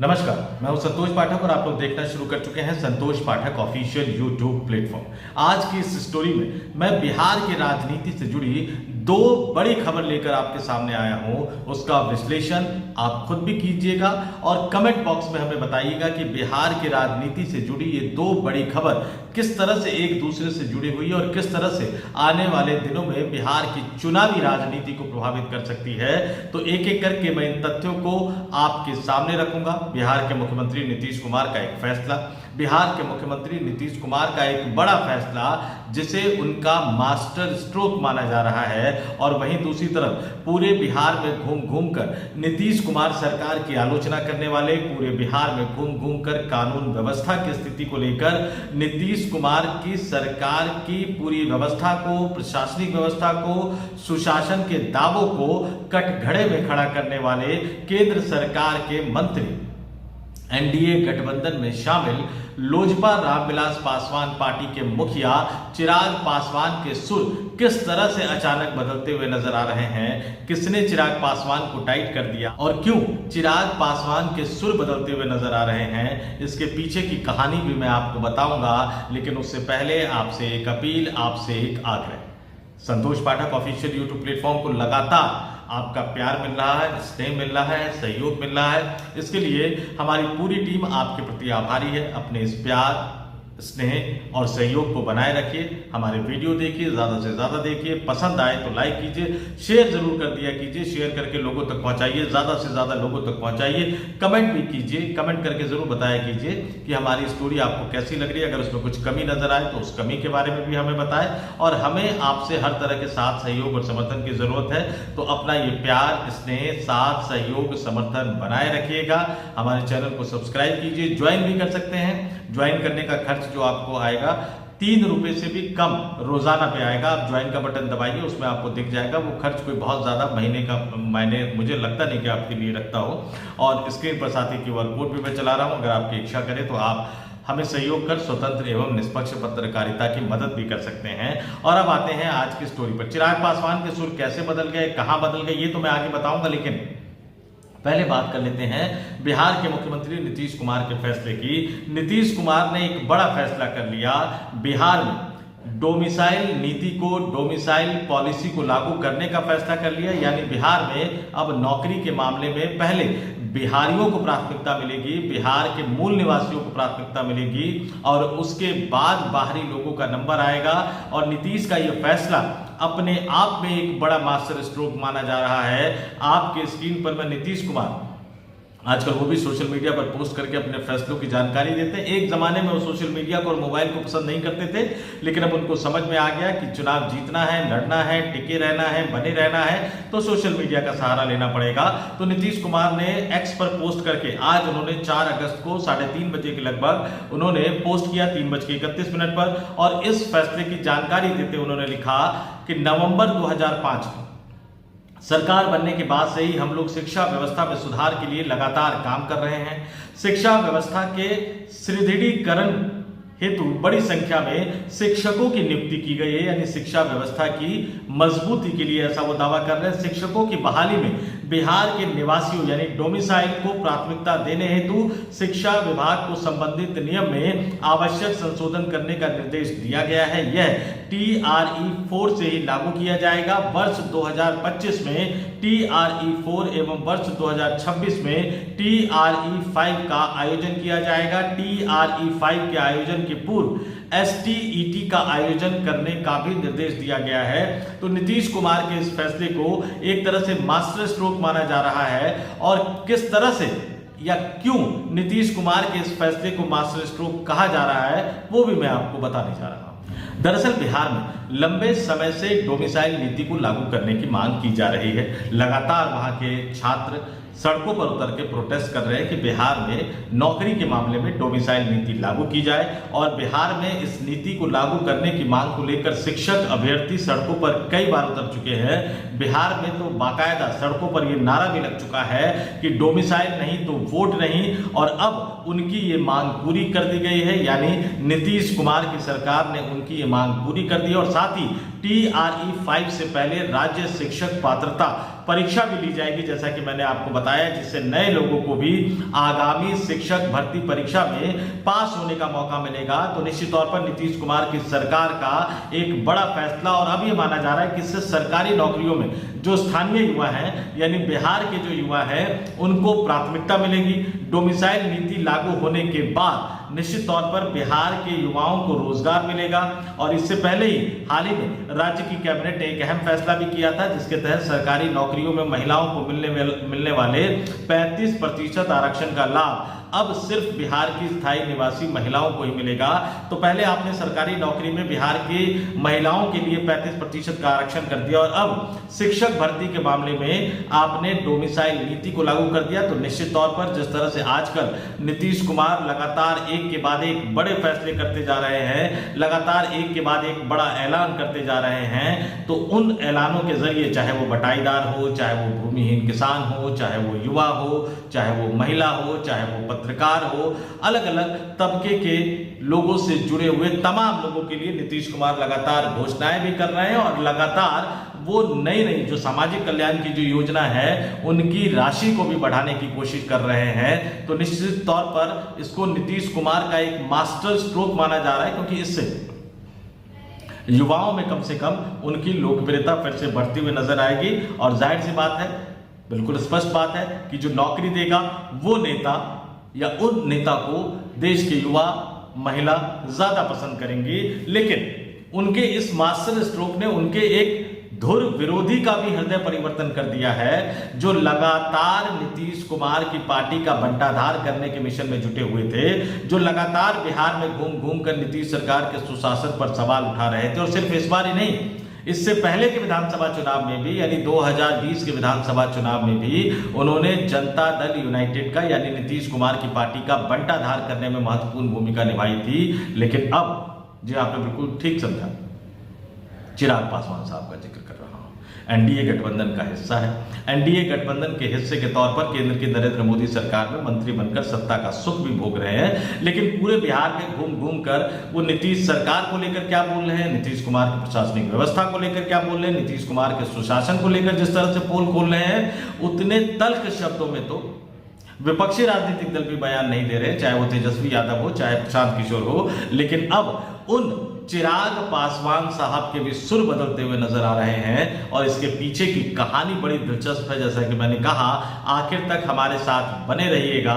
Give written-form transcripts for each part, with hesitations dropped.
नमस्कार, मैं हूं संतोष पाठक और आप लोग देखना शुरू कर चुके हैं संतोष पाठक ऑफिशियल यूट्यूब प्लेटफॉर्म। आज की इस स्टोरी में मैं बिहार की राजनीति से जुड़ी दो बड़ी खबर लेकर आपके सामने आया हूं। उसका विश्लेषण आप खुद भी कीजिएगा और कमेंट बॉक्स में हमें बताइएगा कि बिहार की राजनीति से जुड़ी ये दो बड़ी खबर किस तरह से एक दूसरे से जुड़ी हुई है और किस तरह से आने वाले दिनों में बिहार की चुनावी राजनीति को प्रभावित कर सकती है। तो एक एक करके मैं इन तथ्यों को आपके सामने रखूंगा। बिहार के मुख्यमंत्री नीतीश कुमार का एक फैसला, बिहार के मुख्यमंत्री नीतीश कुमार का एक बड़ा फैसला जिसे उनका मास्टर स्ट्रोक माना जा रहा है, और वहीं दूसरी तरफ पूरे बिहार में घूम घूम कर नीतीश कुमार सरकार की आलोचना करने वाले, पूरे बिहार में घूम घूम कर कानून व्यवस्था की स्थिति को लेकर नीतीश कुमार की सरकार की पूरी व्यवस्था को, प्रशासनिक व्यवस्था को, सुशासन के दावों को कटघरे में खड़ा करने वाले केंद्र सरकार के मंत्री, एनडीए गठबंधन में शामिल लोजपा रामविलास पासवान पार्टी के मुखिया चिराग पासवान के सुर किस तरह से अचानक बदलते हुए नजर आ रहे हैं। किसने चिराग पासवान को टाइट कर दिया और क्यों चिराग पासवान के सुर बदलते हुए नजर आ रहे हैं, इसके पीछे की कहानी भी मैं आपको बताऊंगा। लेकिन उससे पहले आपसे एक अपील, आपसे एक आग्रह। संतोष पाठक ऑफिशियल यूट्यूब प्लेटफॉर्म को लगातार आपका प्यार मिल रहा है, स्नेह मिल रहा है, सहयोग मिल रहा है। इसके लिए हमारी पूरी टीम आपके प्रति आभारी है। अपने इस प्यार, स्नेह और सहयोग को बनाए रखिए। हमारे वीडियो देखिए, ज्यादा से ज्यादा देखिए, पसंद आए तो लाइक कीजिए, शेयर जरूर कर दिया कीजिए, शेयर करके लोगों तक पहुंचाइए, ज्यादा से ज्यादा लोगों तक पहुंचाइए। कमेंट भी कीजिए, कमेंट करके जरूर बताया कीजिए कि हमारी स्टोरी आपको कैसी लग रही है। अगर उसमें कुछ कमी नजर आए तो उस कमी के बारे में भी हमें बताएं। और हमें आपसे हर तरह के साथ सहयोग और समर्थन की जरूरत है, तो अपना ये प्यार, स्नेह, साथ, सहयोग, समर्थन बनाए रखिएगा। हमारे चैनल को सब्सक्राइब कीजिए, ज्वाइन भी कर सकते हैं। ज्वाइन करने का खर्च जो आपको आएगा 3 रुपए से भी कम रोजाना पे आएगा। आप ज्वाइन का बटन दबाइए, उसमें आपको दिख जाएगा। वो खर्च कोई बहुत ज्यादा महीने का मैंने मुझे लगता नहीं कि आपके लिए रखता हो। और स्क्रीन पर साथ ही QR कोड भी मैं चला रहा हूं। अगर आपकी इच्छा करे तो आप हमें सहयोग कर स्वतंत्र एवं निष्पक्ष पत्रकारिता की मदद भी कर सकते हैं। और अब आते हैं आज की स्टोरी पर। चिराग पासवान के सुर कैसे बदल गए, कहां बदल गए, ये तो मैं आगे बताऊंगा। लेकिन पहले बात कर लेते हैं बिहार के मुख्यमंत्री नीतीश कुमार के फैसले की। नीतीश कुमार ने एक बड़ा फैसला कर लिया। बिहार में डोमिसाइल नीति को, डोमिसाइल पॉलिसी को लागू करने का फैसला कर लिया। यानी बिहार में अब नौकरी के मामले में पहले बिहारियों को प्राथमिकता मिलेगी, बिहार के मूल निवासियों को प्राथमिकता मिलेगी, और उसके बाद बाहरी लोगों का नंबर आएगा। और नीतीश का यह फैसला अपने आप में एक बड़ा मास्टर स्ट्रोक माना जा रहा है। आपके स्क्रीन पर मैं नीतीश कुमार आजकल वो भी सोशल मीडिया पर पोस्ट करके अपने फैसलों की जानकारी देते हैं। एक जमाने में वो सोशल मीडिया को और मोबाइल को पसंद नहीं करते थे, लेकिन अब उनको समझ में आ गया कि चुनाव जीतना है, लड़ना है, टिके रहना है, बने रहना है, तो सोशल मीडिया का सहारा लेना पड़ेगा। तो नीतीश कुमार ने एक्स पर पोस्ट करके आज उन्होंने 4 अगस्त को 3:30 बजे के लगभग उन्होंने पोस्ट किया, 3:31 पर। और इस फैसले की जानकारी देते उन्होंने लिखा कि नवंबर 2005 में सरकार बनने के बाद से ही हम लोग शिक्षा व्यवस्था में सुधार के लिए लगातार काम कर रहे हैं। शिक्षा व्यवस्था के सुदृढ़ीकरण हेतु बड़ी संख्या में शिक्षकों की नियुक्ति की गई है। यानी शिक्षा व्यवस्था की मजबूती के लिए ऐसा वो दावा कर रहे हैं। शिक्षकों की बहाली में बिहार के निवासियों यानी डोमिसाइल को प्राथमिकता देने हेतु शिक्षा विभाग को संबंधित नियम में आवश्यक संशोधन करने का निर्देश दिया गया है। यह TRE 4 से ही लागू किया जाएगा। वर्ष 2025 में TRE 4 एवं वर्ष 2026 में TRE 5 का आयोजन किया जाएगा। TRE 5 के आयोजन के पूर्व STET का आयोजन करने का भी निर्देश दिया गया है। तो नीतीश कुमार के इस फैसले को एक तरह से मास्टर स्ट्रोक माना जा रहा है। और किस तरह से या क्यों नीतीश कुमार के इस फैसले को मास्टर स्ट्रोक कहा जा रहा है, वो भी मैं आपको बताने जा रहा हूं। दरअसल बिहार में लंबे समय से डोमिसाइल नीति को लागू करने की मांग की जा रही है। लगातार वहां के छात्र सड़कों पर उतर के प्रोटेस्ट कर रहे हैं कि बिहार में नौकरी के मामले में डोमिसाइल नीति लागू की जाए। और बिहार में इस नीति को लागू करने की मांग को लेकर शिक्षक अभ्यर्थी सड़कों पर कई बार उतर चुके हैं। बिहार में तो बाकायदा सड़कों पर यह नारा भी लग चुका है कि डोमिसाइल नहीं तो वोट नहीं। और अब उनकी ये मांग पूरी कर दी गई है। यानी नीतीश कुमार की सरकार ने उनकी ये मांग पूरी कर दी। और साथ ही TRE 5 से पहले राज्य शिक्षक पात्रता परीक्षा भी ली जाएगी, जैसा कि मैंने आपको बताया, जिससे नए लोगों को भी आगामी शिक्षक भर्ती परीक्षा में पास होने का मौका मिलेगा। तो निश्चित तौर पर नीतीश कुमार की सरकार का एक बड़ा फैसला, और अब ये माना जा रहा है कि इससे सरकारी नौकरियों में जो स्थानीय युवा हैं, यानी बिहार के जो युवा हैं, उनको प्राथमिकता मिलेगी। डोमिसाइल नीति लागू होने के बाद निश्चित तौर पर बिहार के युवाओं को रोजगार मिलेगा। और इससे पहले ही हाल ही में राज्य की कैबिनेट ने एक अहम फैसला भी किया था, जिसके तहत सरकारी नौकरियों में महिलाओं को मिलने वाले 35% आरक्षण का लाभ अब सिर्फ बिहार की स्थायी निवासी महिलाओं को ही मिलेगा। तो पहले आपने सरकारी नौकरी में बिहार की महिलाओं के लिए 35% का आरक्षण कर दिया, और अब शिक्षक भर्ती के मामले में आपने डोमिसाइल नीति को लागू कर दिया। तो निश्चित तौर पर जिस तरह से आजकल नीतीश कुमार लगातार एक के बाद एक बड़े फैसले करते जा रहे हैं, लगातार एक के बाद एक बड़ा ऐलान करते जा रहे हैं, तो उन ऐलानों के जरिए, चाहे वो बटाईदार हो, चाहे वो भूमिहीन किसान हो, चाहे वो युवा हो, चाहे वो महिला हो, चाहे वो पत्रकार हो, अलग अलग तबके के लोगों से जुड़े हुए तमाम लोगों के लिए नीतीश कुमार लगातार घोषणाएं भी कर रहे हैं, और लगातार वो नई नई जो सामाजिक कल्याण की जो योजना है, उनकी राशि को भी बढ़ाने की कोशिश कर रहे हैं। तो निश्चित तौर पर इसको नीतीश कुमार का एक मास्टर स्ट्रोक माना जा रहा है, क्योंकि इससे युवाओं में कम से कम उनकी लोकप्रियता फिर से बढ़ती हुई नजर आएगी। और जाहिर सी बात है, बिल्कुल स्पष्ट बात है कि जो नौकरी देगा वो नेता या उन नेता को देश के युवा, महिला ज्यादा पसंद करेंगी। लेकिन उनके इस मास्टर स्ट्रोक ने उनके एक धुर विरोधी का भी हृदय परिवर्तन कर दिया है, जो लगातार नीतीश कुमार की पार्टी का बंटाधार करने के मिशन में जुटे हुए थे, जो लगातार बिहार में घूम घूम कर नीतीश सरकार के सुशासन पर सवाल उठा रहे थे। और सिर्फ इस बार ही नहीं, इससे पहले के विधानसभा चुनाव में भी, यानी 2020 के विधानसभा चुनाव में भी उन्होंने जनता दल यूनाइटेड का, यानी नीतीश कुमार की पार्टी का बंटाधार करने में महत्वपूर्ण भूमिका निभाई थी। लेकिन अब जी आपने बिल्कुल ठीक समझा, चिराग पासवान साहब का जिक्र कर रहा हूं, एनडीए गठबंधन का हिस्सा है। एनडीए गठबंधन के हिस्से के तौर पर केंद्र की नरेंद्र मोदी सरकार में मंत्री बनकर सत्ता का सुख भी भोग रहे हैं। लेकिन पूरे बिहार में घूम घूम कर वो नीतीश सरकार को लेकर क्या बोल रहे हैं, नीतीश कुमार की प्रशासनिक व्यवस्था को लेकर क्या बोल रहे हैं, नीतीश कुमार के सुशासन को लेकर जिस तरह से पोल खोल रहे हैं, उतने तल्ख शब्दों में तो विपक्षी राजनीतिक दल भी बयान नहीं दे रहे, चाहे वो तेजस्वी यादव हो, चाहे प्रशांत किशोर हो। लेकिन अब उन चिराग पासवान साहब के भी सुर बदलते हुए नजर आ रहे हैं, और इसके पीछे की कहानी बड़ी दिलचस्प है। जैसा कि मैंने कहा, आखिर तक हमारे साथ बने रहिएगा,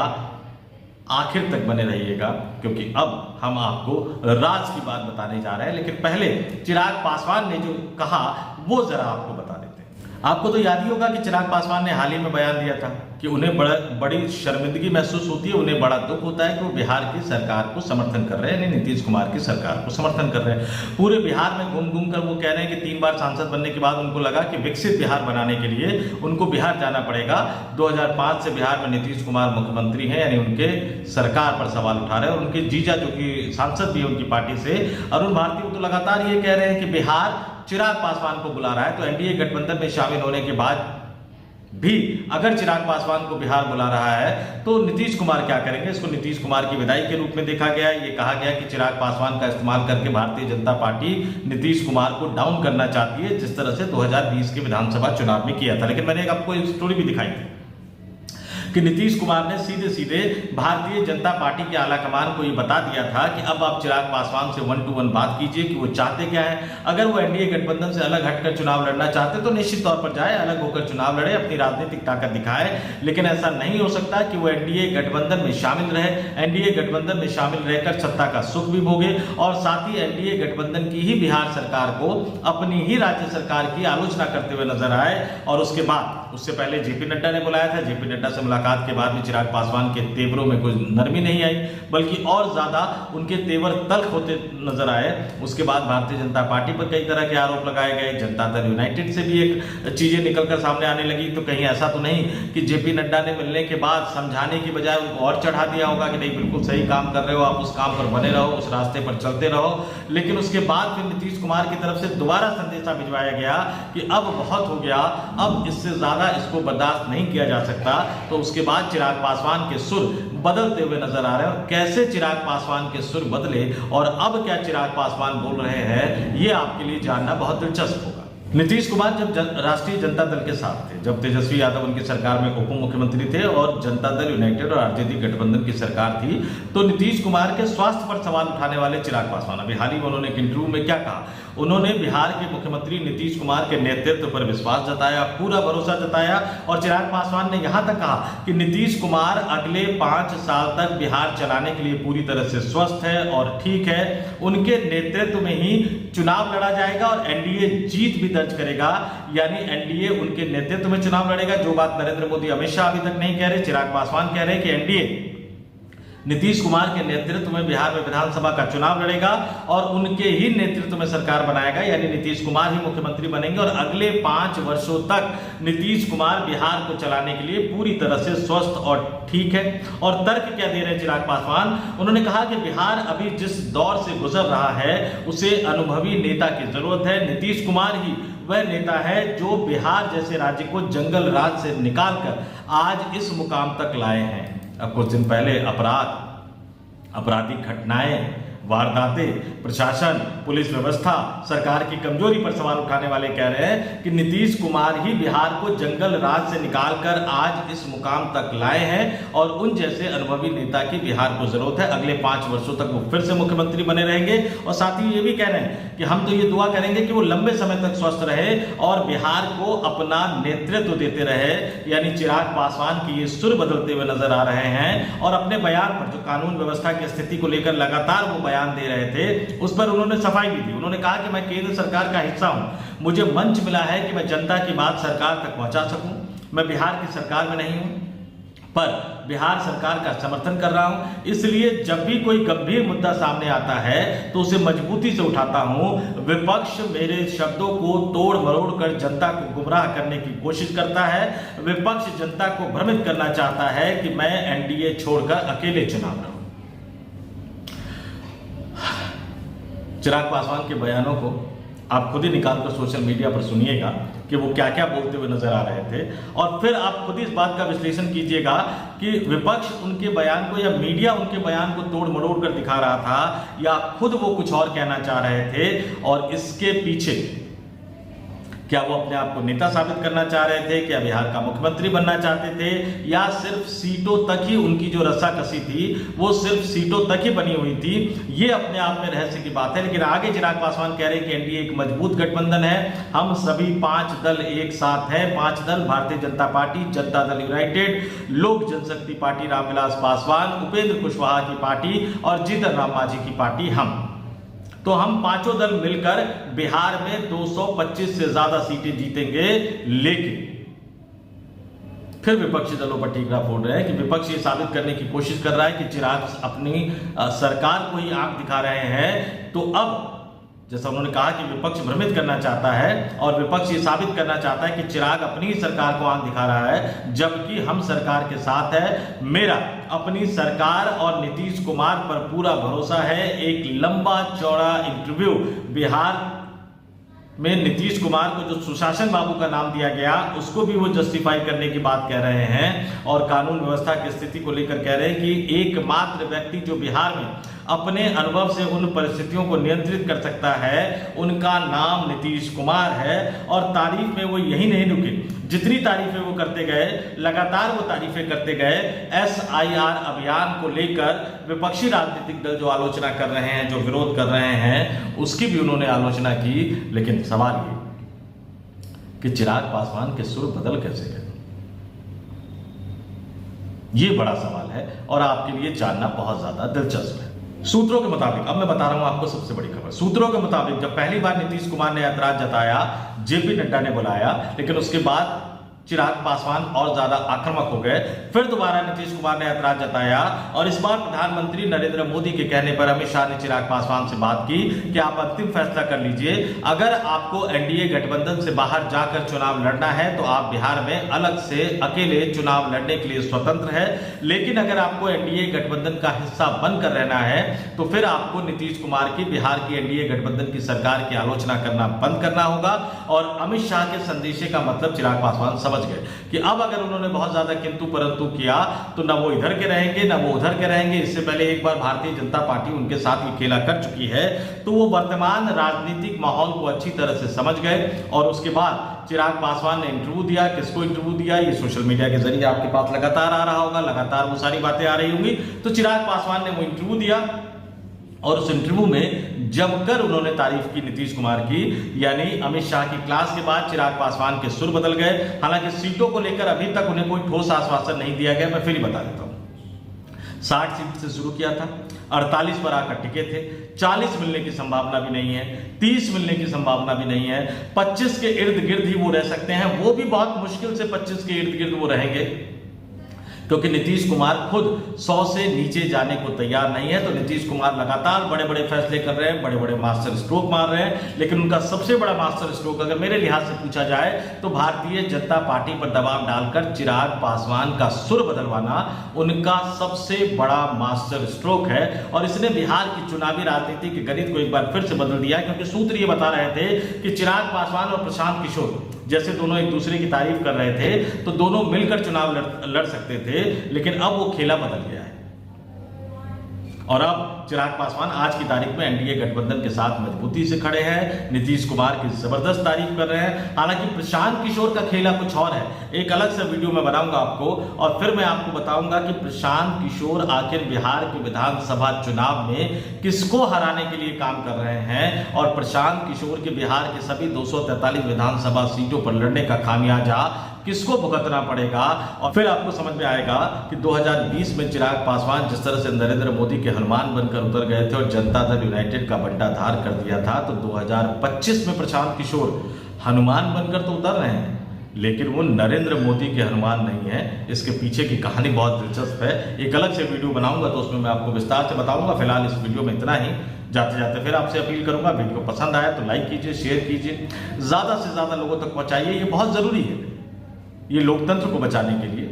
आखिर तक बने रहिएगा, क्योंकि अब हम आपको राज की बात बताने जा रहे हैं। लेकिन पहले चिराग पासवान ने जो कहा वो जरा आपको बता देते हैं। आपको तो याद ही होगा कि चिराग पासवान ने हाल ही में बयान दिया था कि उन्हें बड़ी शर्मिंदगी महसूस होती है, उन्हें बड़ा दुख होता है कि वो बिहार की सरकार को समर्थन कर रहे हैं, यानी नीतीश कुमार की सरकार को समर्थन कर रहे हैं। पूरे बिहार में घूम घूम कर वो कह रहे हैं कि 3 बार सांसद बनने के बाद उनको लगा कि विकसित बिहार बनाने के लिए उनको बिहार जाना पड़ेगा। 2005 से बिहार में नीतीश कुमार मुख्यमंत्री हैं, यानी उनके सरकार पर सवाल उठा रहे हैं। और उनके जीजा जो कि सांसद भी है उनकी पार्टी से, अरुण भारती, वो तो लगातार ये कह रहे हैं कि बिहार चिराग पासवान को बुला रहा है। तो एनडीए गठबंधन में शामिल होने के बाद भी अगर चिराग पासवान को बिहार बुला रहा है तो नीतीश कुमार क्या करेंगे, इसको नीतीश कुमार की विदाई के रूप में देखा गया है। ये कहा गया कि चिराग पासवान का इस्तेमाल करके भारतीय जनता पार्टी नीतीश कुमार को डाउन करना चाहती है, जिस तरह से 2020 के विधानसभा चुनाव में किया था। लेकिन मैंने आपको एक स्टोरी भी दिखाई थी कि नीतीश कुमार ने सीधे सीधे भारतीय जनता पार्टी के आला कमान को ये बता दिया था कि अब आप चिराग पासवान से 1 to 1 बात कीजिए कि वो चाहते क्या है। अगर वो एनडीए गठबंधन से अलग हटकर चुनाव लड़ना चाहते तो निश्चित तौर पर जाए, अलग होकर चुनाव लड़े, अपनी राजनीतिक ताकत दिखाए। लेकिन ऐसा नहीं हो सकता कि वो एनडीए गठबंधन में शामिल रहे, एनडीए गठबंधन में शामिल रहकर सत्ता का सुख भी भोगे, और साथ ही एनडीए गठबंधन की ही बिहार सरकार को अपनी ही राज्य सरकार की आलोचना करते हुए नजर आए। और उसके बाद, उससे पहले जेपी नड्डा ने बुलाया था, जेपी नड्डा से मुलाकात के बाद भी चिराग पासवान के तेवरों में कोई नरमी नहीं आई, बल्कि और ज्यादा उनके तेवर तल्ख होते नजर आए। उसके बाद भारतीय जनता पार्टी पर कई तरह के आरोप लगाए गए, जनता दल यूनाइटेड से भी एक चीजें निकलकर सामने आने लगी। तो कहीं ऐसा तो नहीं कि जेपी नड्डा ने मिलने के बाद समझाने की बजाय उनको और चढ़ा दिया होगा कि नहीं, बिल्कुल सही काम कर रहे हो, आप उस काम पर बने रहो, उस रास्ते पर चलते रहो। लेकिन उसके बाद फिर नीतीश कुमार की तरफ से दोबारा संदेशा भिजवाया गया कि अब बहुत हो गया, अब इससे ज्यादा इसको बर्दाश्त नहीं किया जा सकता। तो उसके बाद चिराग पासवान के सुर बदलते हुए नजर आ रहे हैं। और कैसे चिराग पासवान के सुर बदले और अब क्या चिराग पासवान बोल रहे हैं, ये आपके लिए जानना बहुत दिलचस्प होगा। नीतीश कुमार जब राष्ट्रीय जनता दल के साथ थे, जब तेजस्वी यादव उनकी सरकार में उप मुख्यमंत्री थे और जनता दल यूनाइटेड और आरजेडी गठबंधन की सरकार थी, तो नीतीश कुमार के स्वास्थ्य पर सवाल उठाने वाले चिराग पासवान, अभी हाल ही में उन्होंने एक इंटरव्यू में क्या कहा, उन्होंने बिहार के मुख्यमंत्री नीतीश कुमार के नेतृत्व पर विश्वास जताया, पूरा भरोसा जताया और चिराग पासवान ने यहां तक कहा कि नीतीश कुमार अगले 5 साल तक बिहार चलाने के लिए पूरी तरह से स्वस्थ है और ठीक है, उनके नेतृत्व में ही चुनाव लड़ा जाएगा और एनडीए जीत भी दर्ज करेगा, यानी एनडीए उनके नेतृत्व में चुनाव लड़ेगा। जो बात नरेंद्र मोदी अमित शाह अभी तक नहीं कह रहे, चिराग पासवान कह रहे हैं कि एनडीए नीतीश कुमार के नेतृत्व में बिहार में विधानसभा का चुनाव लड़ेगा और उनके ही नेतृत्व में सरकार बनाएगा, यानी नीतीश कुमार ही मुख्यमंत्री बनेंगे और अगले 5 वर्षों तक नीतीश कुमार बिहार को चलाने के लिए पूरी तरह से स्वस्थ और ठीक है। और तर्क क्या दे रहे हैं चिराग पासवान, उन्होंने कहा कि बिहार अभी जिस दौर से गुजर रहा है उसे अनुभवी नेता की जरूरत है। नीतीश कुमार ही वह नेता है जो बिहार जैसे राज्य को जंगल राज से निकालकर आज इस मुकाम तक लाए हैं। अब कुछ दिन पहले आपराधिक घटनाएं, वारदातें, प्रशासन, पुलिस व्यवस्था, सरकार की कमजोरी पर सवाल उठाने वाले कह रहे हैं कि नीतीश कुमार ही बिहार को जंगल राज से निकालकर आज इस मुकाम तक लाए हैं और उन जैसे अनुभवी नेता की बिहार को जरूरत है। अगले 5 वर्षों तक वो फिर से मुख्यमंत्री बने रहेंगे और साथ ही ये भी कह रहे हैं कि हम तो ये दुआ करेंगे कि वो लंबे समय तक स्वस्थ रहे और बिहार को अपना नेतृत्व देते रहे। यानी चिराग पासवान की ये सुर बदलते हुए नजर आ रहे हैं और अपने बयान पर, जो कानून व्यवस्था की स्थिति को लेकर लगातार वो बयान दे रहे थे, उस पर उन्होंने सफाई भी दी। उन्होंने कहा कि मैं केंद्र सरकार का हिस्सा हूं, मुझे मंच मिला है कि मैं जनता की बात सरकार तक पहुंचा सकूं। मैं बिहार की सरकार में नहीं हूं पर बिहार सरकार का समर्थन कर रहा हूं, इसलिए जब भी कोई गंभीर मुद्दा सामने आता है तो उसे मजबूती से उठाता हूं। विपक्ष मेरे शब्दों को तोड़ मरोड़ कर जनता को गुमराह करने की कोशिश करता है। विपक्ष जनता को भ्रमित करना चाहता है कि मैं एनडीए छोड़कर अकेले चुनाव लड़ूं। चिराग पासवान के बयानों को आप खुद ही निकालकर सोशल मीडिया पर सुनिएगा कि वो क्या क्या बोलते हुए नजर आ रहे थे और फिर आप खुद इस बात का विश्लेषण कीजिएगा कि विपक्ष उनके बयान को या मीडिया उनके बयान को तोड़ मरोड़ कर दिखा रहा था या खुद वो कुछ और कहना चाह रहे थे और इसके पीछे क्या वो अपने आप को नेता साबित करना चाह रहे थे, क्या बिहार का मुख्यमंत्री बनना चाहते थे या सिर्फ सीटों तक ही उनकी जो रस्साकसी थी वो सिर्फ सीटों तक ही बनी हुई थी, ये अपने आप में रहस्य की बात है। लेकिन आगे चिराग पासवान कह रहे हैं कि एनडीए एक मजबूत गठबंधन है, हम सभी 5 दल एक साथ हैं। 5 दल भारतीय जनता पार्टी, जनता दल यूनाइटेड, लोक जनशक्ति पार्टी रामविलास पासवान, उपेंद्र कुशवाहा की पार्टी और जीतन राम मांझी की पार्टी तो हम 5 दल मिलकर बिहार में 225 से ज्यादा सीटें जीतेंगे। लेकिन फिर विपक्षी दलों पर ठीकरा फोड़ रहे हैं कि विपक्ष ये साबित करने की कोशिश कर रहा है कि चिराग अपनी सरकार को ही आंख दिखा रहे हैं। तो अब जैसा उन्होंने कहा कि विपक्ष भ्रमित करना चाहता है और विपक्ष ये साबित करना चाहता है कि चिराग अपनी सरकार को आंख दिखा रहा है, जबकि हम सरकार के साथ है। मेरा अपनी सरकार और नीतीश कुमार पर पूरा भरोसा है। एक लंबा चौड़ा इंटरव्यू बिहार में नीतीश कुमार को जो सुशासन बाबू का नाम दिया गया उसको भी वो जस्टिफाई करने की बात कह रहे हैं और कानून व्यवस्था की स्थिति को लेकर कह रहे हैं कि एकमात्र व्यक्ति जो बिहार में अपने अनुभव से उन परिस्थितियों को नियंत्रित कर सकता है उनका नाम नीतीश कुमार है। और तारीफ में वो यही नहीं रुके, जितनी तारीफें वो करते गए, लगातार वो तारीफें करते गए। SIR अभियान को लेकर विपक्षी राजनीतिक दल जो आलोचना कर रहे हैं, जो विरोध कर रहे हैं, उसकी भी उन्होंने आलोचना की। लेकिन सवाल ये कि चिराग पासवान के सुर बदल कैसे गए, ये बड़ा सवाल है और आपके लिए जानना बहुत ज्यादा दिलचस्प है। सूत्रों के मुताबिक, अब मैं बता रहा हूं आपको सबसे बड़ी खबर। सूत्रों के मुताबिक जब पहली बार नीतीश कुमार ने ऐतराज जताया, जेपी नड्डा ने बुलाया, लेकिन उसके बाद चिराग पासवान और ज्यादा आक्रामक हो गए। फिर दोबारा नीतीश कुमार ने ऐतराज जताया और इस बार प्रधानमंत्री नरेंद्र मोदी के कहने पर अमित शाह ने चिराग पासवान से बात की कि आप अंतिम फैसला कर लीजिए। अगर आपको एनडीए गठबंधन से बाहर जाकर चुनाव लड़ना है तो आप बिहार में अलग से अकेले चुनाव लड़ने के लिए स्वतंत्र है, लेकिन अगर आपको एनडीए गठबंधन का हिस्सा बनकर रहना है तो फिर आपको नीतीश कुमार की बिहार की एनडीए गठबंधन की सरकार की आलोचना करना बंद करना होगा। और अमित शाह के संदेशे का मतलब चिराग पासवान समझ समझ गए कि अब अगर उन्होंने बहुत ज्यादा किंतु परंतु किया तो न वो इधर के रहेंगे न वो उधर के रहेंगे। इससे पहले एक बार भारतीय जनता पार्टी उनके साथ ये खेला कर चुकी है, तो वो वर्तमान राजनीतिक माहौल को अच्छी तरह से समझ गए। और उसके बाद चिराग पासवान ने इंटरव्यू दिया। किसको इंटरव्यू दिया? ये सोशल मीडिया के जरिए आपके पास लगातार आ रहा होगा, लगातार वो सारी बातें आ रही होंगी। तो चिराग पासवान ने वो इंटरव्यू दिया और उस इंटरव्यू में जमकर उन्होंने तारीफ की नीतीश कुमार की, यानी अमित शाह की क्लास के बाद चिराग पासवान के सुर बदल गए। हालांकि सीटों को लेकर अभी तक उन्हें कोई ठोस आश्वासन नहीं दिया गया। मैं फिर ही बता देता हूं, 60 सीट से शुरू किया था, 48 पर आकर टिके थे, 40 मिलने की संभावना भी नहीं है, 30 मिलने की संभावना भी नहीं है, 25 के इर्द गिर्द ही वो रह सकते हैं। वो भी बहुत मुश्किल से 25 के इर्द गिर्द वो रहेंगे, क्योंकि नीतीश कुमार खुद 100 से नीचे जाने को तैयार नहीं है। तो नीतीश कुमार लगातार बड़े बड़े फैसले कर रहे हैं, बड़े बड़े मास्टर स्ट्रोक मार रहे हैं, लेकिन उनका सबसे बड़ा मास्टर स्ट्रोक अगर मेरे लिहाज से पूछा जाए तो भारतीय जनता पार्टी पर दबाव डालकर चिराग पासवान का सुर बदलवाना उनका सबसे बड़ा मास्टर स्ट्रोक है। और इसने बिहार की चुनावी राजनीति के गणित को एक बार फिर से बदल दिया, क्योंकि सूत्र ये बता रहे थे कि चिराग पासवान और प्रशांत किशोर जैसे दोनों एक दूसरे की तारीफ कर रहे थे तो दोनों मिलकर चुनाव लड़ सकते थे, लेकिन अब वो खेला बदल गया है। और अब चिराग पासवान आज की तारीख में एनडीए गठबंधन के साथ मजबूती से खड़े हैं, नीतीश कुमार की जबरदस्त तारीफ कर रहे हैं। हालांकि प्रशांत किशोर का खेला कुछ और है, एक अलग सा वीडियो मैं बनाऊंगा आपको, और फिर मैं आपको बताऊंगा कि प्रशांत किशोर आखिर बिहार के विधानसभा चुनाव में किसको हराने के लिए काम कर रहे हैं, और प्रशांत किशोर के बिहार के सभी 243 विधानसभा सीटों पर लड़ने का खामियाजा किसको भुगतना पड़ेगा। और फिर आपको समझ में आएगा कि 2020 में चिराग पासवान जिस तरह से नरेंद्र मोदी के हनुमान बनकर उतर गए थे और जनता दल यूनाइटेड का बंटाधार कर दिया था, तो 2025 में प्रशांत किशोर हनुमान बनकर तो उतर रहे हैं, लेकिन वो नरेंद्र मोदी के हनुमान नहीं है। इसके पीछे की कहानी बहुत दिलचस्प है, एक अलग से वीडियो बनाऊंगा तो उसमें मैं आपको विस्तार से बताऊंगा। फिलहाल इस वीडियो में इतना ही। जाते जाते फिर आपसे अपील करूंगा, वीडियो पसंद आया तो लाइक कीजिए, शेयर कीजिए, ज्यादा से ज्यादा लोगों तक पहुंचाइए। ये बहुत जरूरी है, ये लोकतंत्र को बचाने के लिए,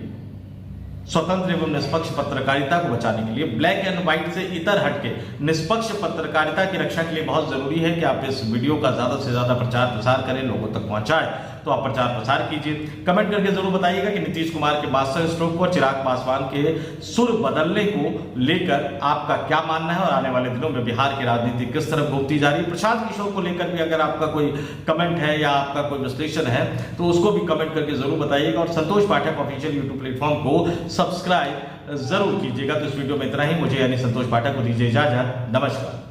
स्वतंत्र एवं निष्पक्ष पत्रकारिता को बचाने के लिए, ब्लैक एंड व्हाइट से इतर हटके निष्पक्ष पत्रकारिता की रक्षा के लिए बहुत जरूरी है कि आप इस वीडियो का ज्यादा से ज्यादा प्रचार प्रसार करें, लोगों तक पहुंचाएं। तो आप प्रचार प्रसार कीजिए, कमेंट करके जरूर बताइएगा कि नीतीश कुमार के मास्टर स्ट्रोक को, चिराग पासवान के सुर बदलने को लेकर आपका क्या मानना है, और आने वाले दिनों में बिहार की राजनीति किस तरफ घूमती जा रही है। प्रशांत किशोर को लेकर भी अगर आपका कोई कमेंट है या आपका कोई विश्लेषण है तो उसको भी कमेंट करके जरूर बताइएगा। और संतोष पाठक ऑफिशियल यूट्यूब प्लेटफॉर्म को सब्सक्राइब जरूर कीजिएगा। तो इस वीडियो में इतना ही, मुझे यानी संतोष पाठक को दीजिए इजाजत, नमस्कार।